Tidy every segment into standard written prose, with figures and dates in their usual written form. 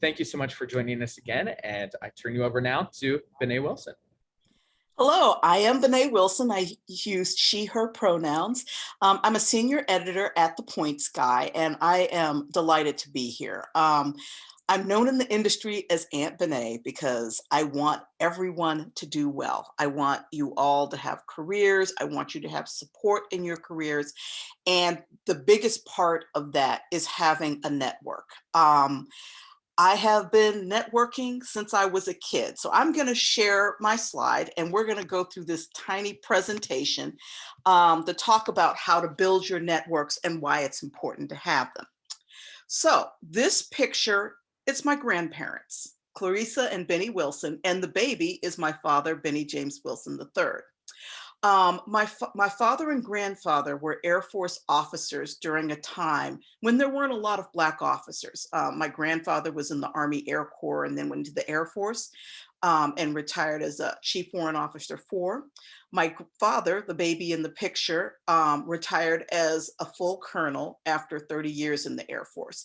thank you so much for joining us again. And I turn you over now to Benét Wilson. Hello, I am Benét Wilson. I use she, her pronouns. I'm a senior editor at The Points Guy, and I am delighted to be here. I'm known in the industry as Aunt Benét because I want everyone to do well. I want you all to have careers. I want you to have support in your careers. And the biggest part of that is having a network. I have been networking since I was a kid. So I'm going to share my slide and we're going to go through this tiny presentation to talk about how to build your networks and why it's important to have them. So this picture, it's my grandparents, Clarissa and Benny Wilson, and the baby is my father, Benny James Wilson III. My father and grandfather were Air Force officers during a time when there weren't a lot of Black officers. My grandfather was in the Army Air Corps and then went into the Air Force and retired as a Chief Warrant Officer 4. My father, the baby in the picture, retired as a full colonel after 30 years in the Air Force.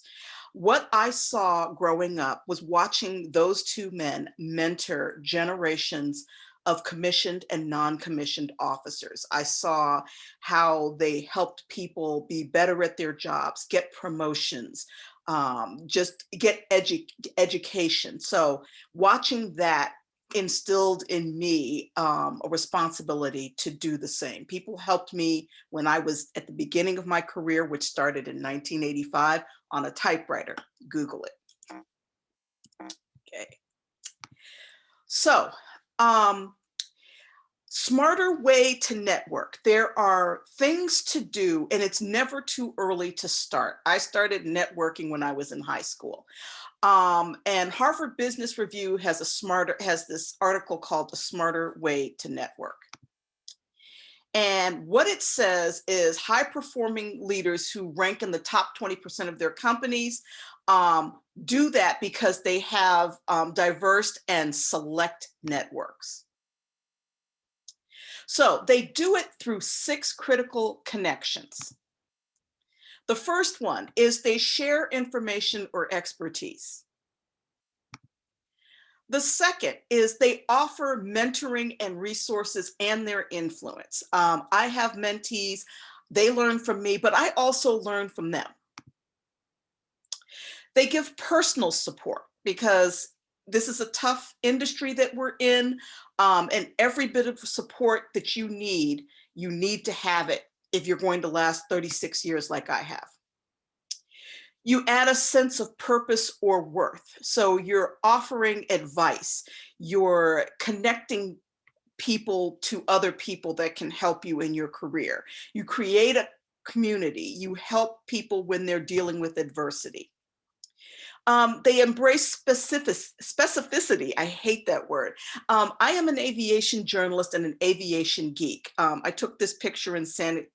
What I saw growing up was watching those two men mentor generations of commissioned and non-commissioned officers. I saw how they helped people be better at their jobs, get promotions, just get education. So watching that instilled in me a responsibility to do the same. People helped me when I was at the beginning of my career, which started in 1985 on a typewriter. Google it. Okay. So, smarter way to network. There are things to do, and it's never too early to start. I started networking when I was in high school. And Harvard Business Review has this article called The Smarter Way to Network. And what it says is high-performing leaders who rank in the top 20% of their companies do that because they have diverse and select networks. So they do it through 6 critical connections. The first one is they share information or expertise. The second is they offer mentoring and resources and their influence. I have mentees, they learn from me, but I also learn from them. They give personal support because this is a tough industry that we're in, and every bit of support that you need to have it if you're going to last 36 years like I have. You add a sense of purpose or worth. So you're offering advice, you're connecting people to other people that can help you in your career. You create a community, you help people when they're dealing with adversity. They embrace specificity. I hate that word. I am an aviation journalist and an aviation geek. I took this picture in San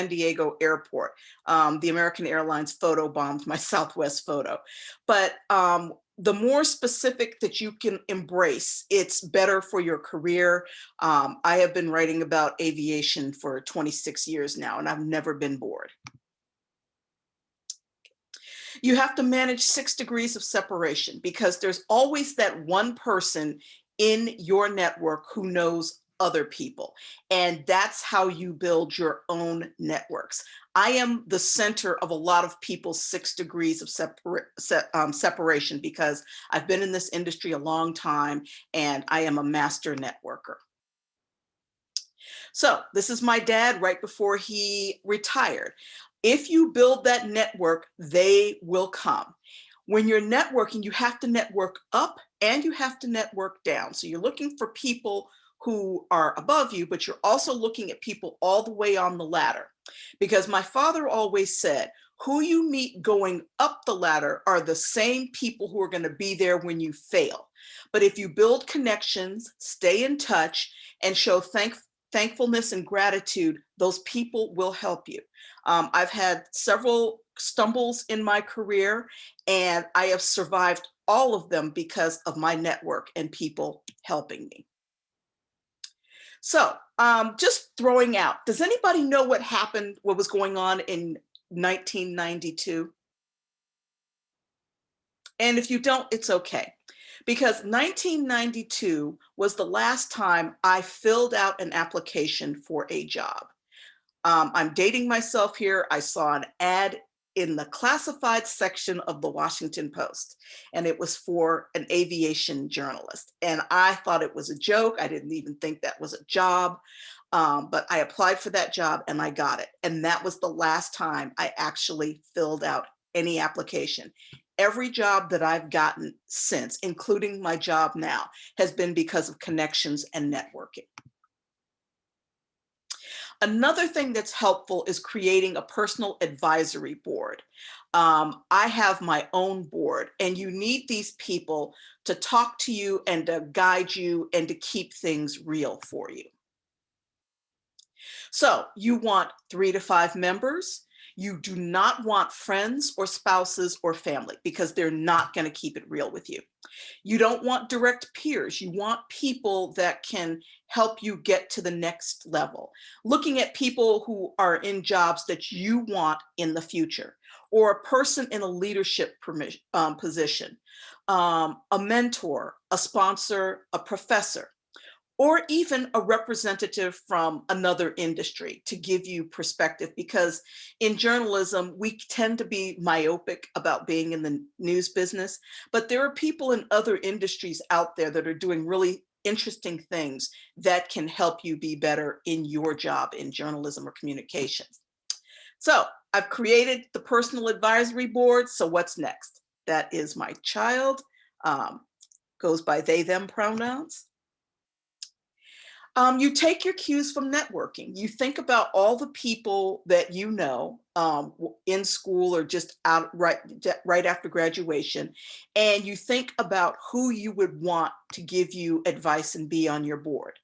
Diego Airport. The American Airlines photo bombed my Southwest photo. But the more specific that you can embrace, it's better for your career. I have been writing about aviation for 26 years now, and I've never been bored. You have to manage 6 degrees of separation because there's always that one person in your network who knows other people. And that's how you build your own networks. I am the center of a lot of people's 6 degrees of separation because I've been in this industry a long time and I am a master networker. So this is my dad right before he retired. If you build that network, they will come. When you're networking, you have to network up and you have to network down. So you're looking for people who are above you, but you're also looking at people all the way on the ladder. Because my father always said, who you meet going up the ladder are the same people who are going to be there when you fail. But if you build connections, stay in touch, and show thankfulness and gratitude, those people will help you. I've had several stumbles in my career, and I have survived all of them because of my network and people helping me. So just throwing out, does anybody know what happened, what was going on in 1992? And if you don't, it's okay. Because 1992 was the last time I filled out an application for a job. I'm dating myself here. I saw an ad in the classified section of the Washington Post, and it was for an aviation journalist. And I thought it was a joke. I didn't even think that was a job. But I applied for that job and I got it. And that was the last time I actually filled out any application. Every job that I've gotten since, including my job now, has been because of connections and networking. Another thing that's helpful is creating a personal advisory board. I have my own board, and you need these people to talk to you and to guide you and to keep things real for you. So you want 3 to 5 members. You do not want friends or spouses or family because they're not going to keep it real with you. You don't want direct peers. You want people that can help you get to the next level. Looking at people who are in jobs that you want in the future, or a person in a leadership position, a mentor, a sponsor, a professor, or even a representative from another industry to give you perspective. Because in journalism, we tend to be myopic about being in the news business, but there are people in other industries out there that are doing really interesting things that can help you be better in your job in journalism or communications. So I've created the personal advisory board. So what's next? That is my child, goes by they, them pronouns. You take your cues from networking. You think about all the people that you know in school or just out right after graduation, and you think about who you would want to give you advice and be on your board.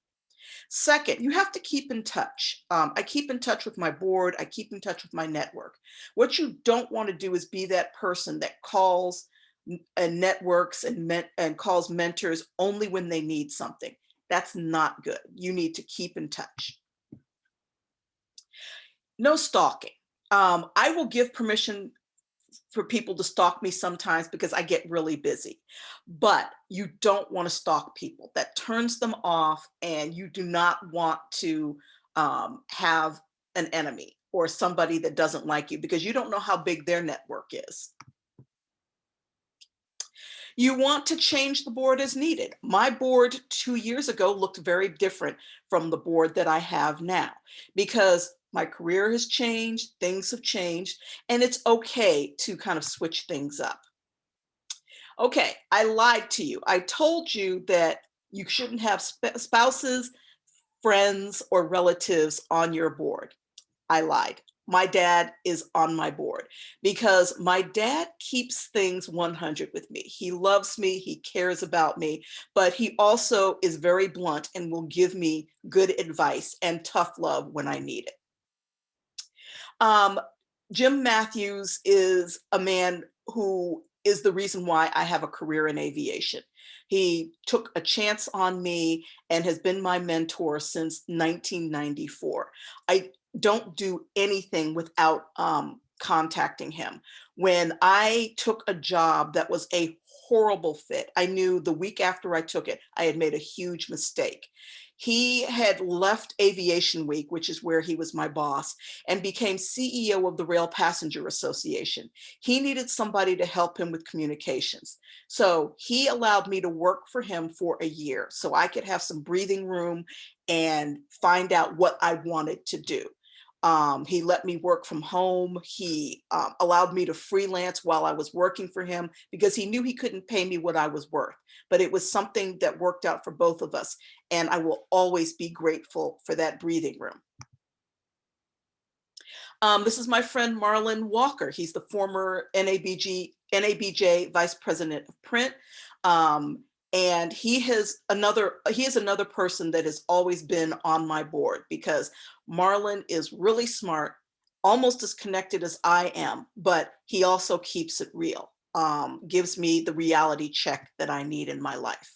Second, you have to keep in touch. I keep in touch with my board. I keep in touch with my network. What you don't want to do is be that person that calls and networks and calls mentors only when they need something. That's not good. You need to keep in touch. No stalking. I will give permission for people to stalk me sometimes because I get really busy, but you don't want to stalk people. That turns them off, and you do not want to have an enemy or somebody that doesn't like you because you don't know how big their network is. You want to change the board as needed. My board 2 years ago looked very different from the board that I have now because my career has changed, things have changed, and it's okay to kind of switch things up. Okay, I lied to you. I told you that you shouldn't have spouses, friends, or relatives on your board. I lied. My dad is on my board because my dad keeps things 100 with me. He loves me, he cares about me, but he also is very blunt and will give me good advice and tough love when I need it. Jim Matthews is a man who is the reason why I have a career in aviation. He took a chance on me and has been my mentor since 1994. I don't do anything without contacting him. When I took a job that was a horrible fit, I knew the week after I took it, I had made a huge mistake. He had left Aviation Week, which is where he was my boss, and became CEO of the Rail Passenger Association. He needed somebody to help him with communications. So he allowed me to work for him for a year so I could have some breathing room and find out what I wanted to do. He let me work from home. He allowed me to freelance while I was working for him because he knew he couldn't pay me what I was worth. But it was something that worked out for both of us. And I will always be grateful for that breathing room. This is my friend Marvin Walker. He's the former NABJ Vice President of Print. And he is another person that has always been on my board because Marlon is really smart, almost as connected as I am, but he also keeps it real, gives me the reality check that I need in my life.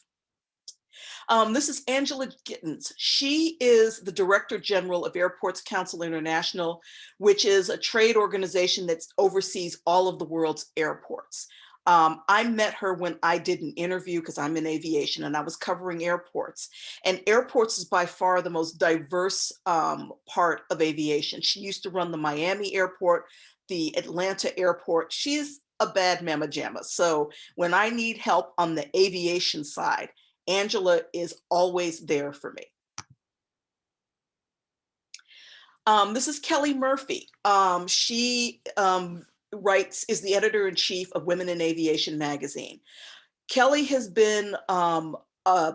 This is Angela Kittens. She is the Director General of Airports Council International, which is a trade organization that oversees all of the world's airports. I met her when I did an interview because I'm in aviation and I was covering airports. And airports is by far the most diverse part of aviation. She used to run the Miami airport, the Atlanta airport. She's a bad mamma jamma. So when I need help on the aviation side, Angela is always there for me. This is Kelly Murphy. She is the editor-in-chief of Women in Aviation magazine. Kelly has been a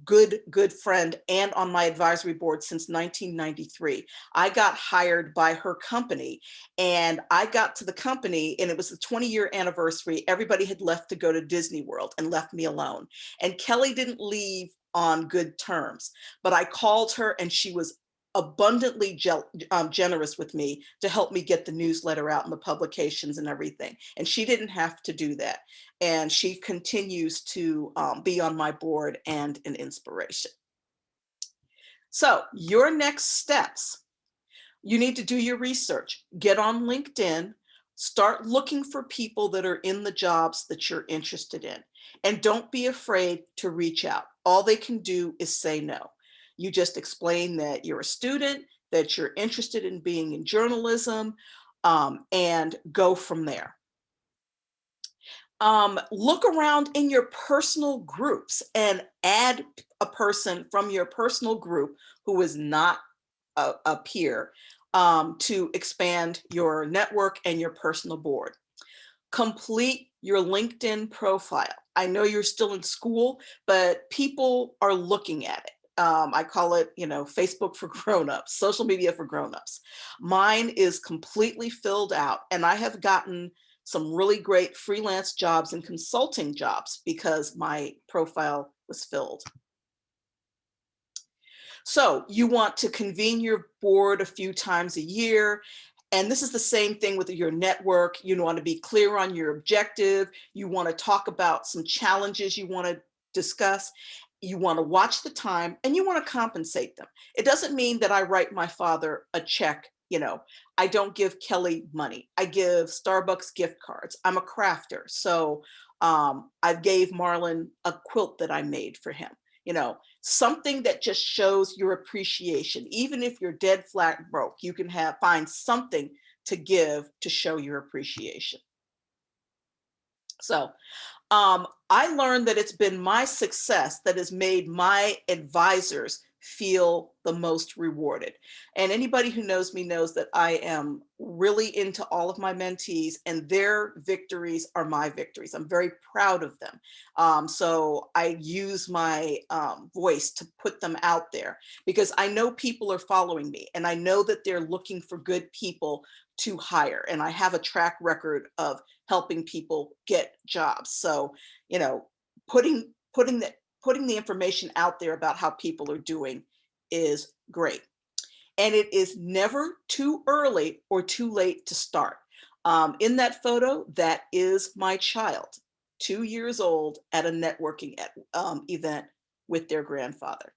good friend and on my advisory board since 1993. I got hired by her company and I got to the company and it was the 20-year anniversary. Everybody had left to go to Disney World and left me alone. And Kelly didn't leave on good terms, but I called her and she was abundantly generous with me to help me get the newsletter out and the publications and everything. And she didn't have to do that. And she continues to be on my board and an inspiration. So your next steps, you need to do your research, get on LinkedIn, start looking for people that are in the jobs that you're interested in. And don't be afraid to reach out. All they can do is say no. You just explain that you're a student, that you're interested in being in journalism, and go from there. Look around in your personal groups and add a person from your personal group who is not a peer to expand your network and your personal board. Complete your LinkedIn profile. I know you're still in school, but people are looking at it. I call it, Facebook for grown-ups, social media for grown-ups. Mine is completely filled out and I have gotten some really great freelance jobs and consulting jobs because my profile was filled. So you want to convene your board a few times a year. And this is the same thing with your network. You want to be clear on your objective. You want to talk about some challenges you want to discuss. You want to watch the time and you want to compensate them. It doesn't mean that I write my father a check. I don't give Kelly money. I give Starbucks gift cards. I'm a crafter. So I gave Marlon a quilt that I made for him. Something that just shows your appreciation. Even if you're dead flat broke, you can find something to give to show your appreciation. So I learned that it's been my success that has made my advisors feel the most rewarded. And anybody who knows me knows that I am really into all of my mentees and their victories are my victories. I'm very proud of them. So I use my voice to put them out there because I know people are following me and I know that they're looking for good people to hire. And I have a track record of helping people get jobs. So, putting the information out there about how people are doing is great. And it is never too early or too late to start. In that photo, that is my child, 2 years old at a networking event with their grandfather.